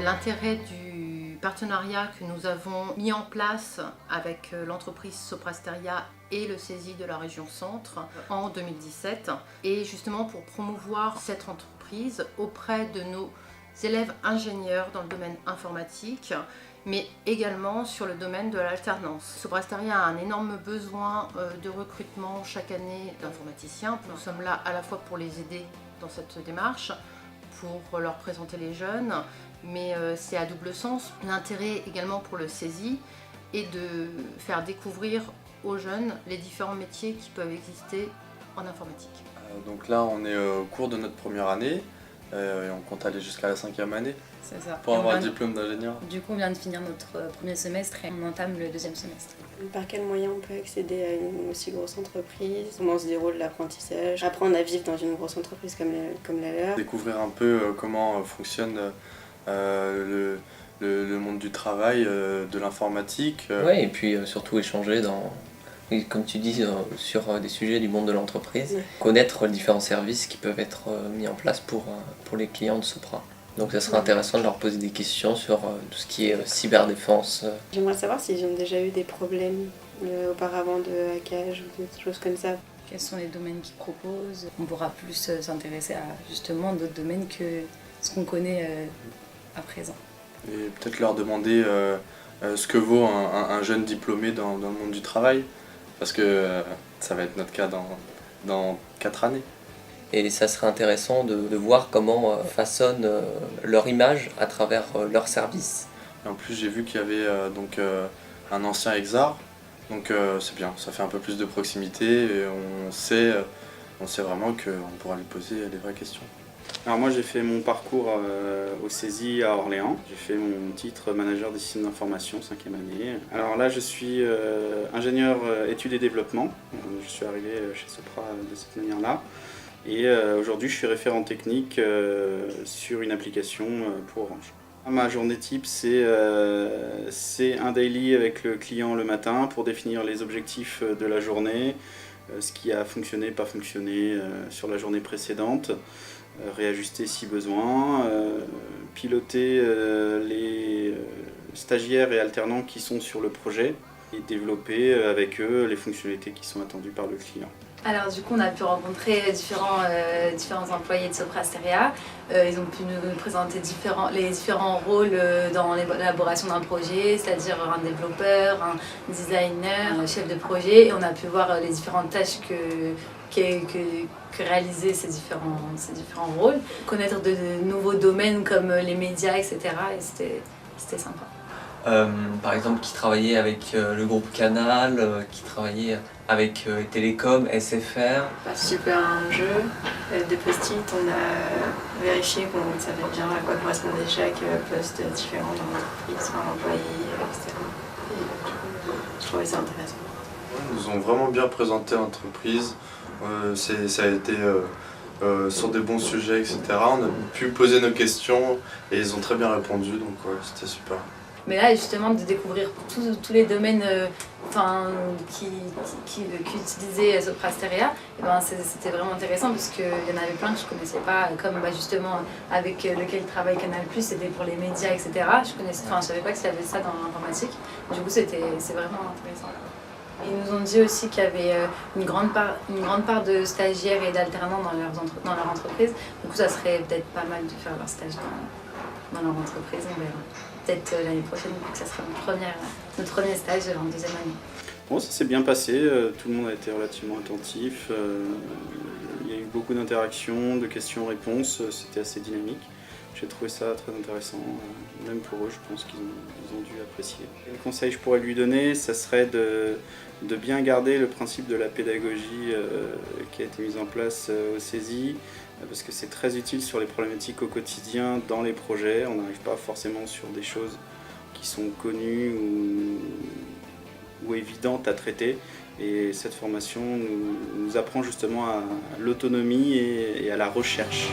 L'intérêt du partenariat que nous avons mis en place avec l'entreprise Soprasteria et le CESI de la région Centre en 2017 est justement pour promouvoir cette entreprise auprès de nos élèves ingénieurs dans le domaine informatique, mais également sur le domaine de l'alternance. Soprasteria a un énorme besoin de recrutement chaque année d'informaticiens. Nous sommes là à la fois pour les aider dans cette démarche, pour leur présenter les jeunes, mais c'est à double sens. L'intérêt également pour le CESI est de faire découvrir aux jeunes les différents métiers qui peuvent exister en informatique. Donc là, on est au cours de notre première année et on compte aller jusqu'à la 5e année. C'est ça. Pour avoir le diplôme d'ingénieur. Du coup, on vient de finir notre premier semestre et on entame le deuxième semestre. Par quel moyen on peut accéder à une aussi grosse entreprise? Comment se déroule l'apprentissage? Apprendre à vivre dans une grosse entreprise comme la leur. Découvrir un peu comment fonctionne le monde du travail, de l'informatique. Ouais, et puis surtout échanger comme tu dis, sur des sujets du monde de l'entreprise. Ouais. Connaître les différents services qui peuvent être mis en place pour les clients de Sopra. Donc ça serait intéressant de leur poser des questions sur tout ce qui est cyberdéfense. J'aimerais savoir s'ils ont déjà eu des problèmes auparavant de hackage ou des choses comme ça. Quels sont les domaines qu'ils proposent? On pourra plus s'intéresser à justement d'autres domaines que ce qu'on connaît à présent. Et peut-être leur demander ce que vaut un jeune diplômé dans le monde du travail, parce que ça va être notre cas dans 4 années. Et ça serait intéressant de voir comment façonnent leur image à travers leurs services. Et en plus, j'ai vu qu'il y avait un ancien Exar, donc c'est bien, ça fait un peu plus de proximité et on sait vraiment qu'on pourra lui poser des vraies questions. Alors moi j'ai fait mon parcours au CESI à Orléans. J'ai fait mon titre manager des systèmes d'information 5e année. Alors là je suis ingénieur études et développement. Je suis arrivé chez Sopra de cette manière-là. Et aujourd'hui je suis référent technique sur une application pour Orange. Ma journée type c'est un daily avec le client le matin pour définir les objectifs de la journée, ce qui a fonctionné, pas fonctionné sur la journée précédente. Réajuster si besoin, piloter les stagiaires et alternants qui sont sur le projet et développer avec eux les fonctionnalités qui sont attendues par le client. Alors du coup on a pu rencontrer différents employés de Soprasteria. Ils ont pu nous présenter les différents rôles dans l'élaboration d'un projet, c'est-à-dire un développeur, un designer, un chef de projet. Et on a pu voir les différentes tâches que réalisaient ces différents rôles. Connaître de nouveaux domaines comme les médias, etc. Et c'était sympa. Par exemple, qui travaillait avec le groupe Canal, qui travaillait avec Télécom, SFR. Participer à un jeu, des post-it, on a vérifié qu'on savait bien à quoi correspondait chaque poste différent dans l'entreprise, enfin l'employé, etc. Et je trouvais ça intéressant. Ils nous ont vraiment bien présenté l'entreprise, ça a été sur des bons sujets, etc. On a pu poser nos questions et ils ont très bien répondu, donc ouais, c'était super. Mais là, justement, de découvrir tous les domaines qu'utilisait Soprasteria, c'était vraiment intéressant parce qu'il y en avait plein que je ne connaissais pas, comme justement avec lequel travaille Canal+, c'était pour les médias, etc. Je savais pas qu'il y avait ça dans l'informatique. Du coup, c'est vraiment intéressant. Ils nous ont dit aussi qu'il y avait une grande part de stagiaires et d'alternants dans leur entreprise. Du coup, ça serait peut-être pas mal de faire leur stage dans leur entreprise, on verra. Peut-être l'année prochaine, que ça sera notre premier stage en 2e année. Bon, ça s'est bien passé, tout le monde a été relativement attentif. Il y a eu beaucoup d'interactions, de questions-réponses, c'était assez dynamique. J'ai trouvé ça très intéressant, même pour eux, je pense qu'ils ont dû apprécier. Le conseil que je pourrais lui donner, ça serait de bien garder le principe de la pédagogie qui a été mise en place au CESI, parce que c'est très utile sur les problématiques au quotidien dans les projets. On n'arrive pas forcément sur des choses qui sont connues ou évidentes à traiter. Et cette formation nous apprend justement à l'autonomie et à la recherche.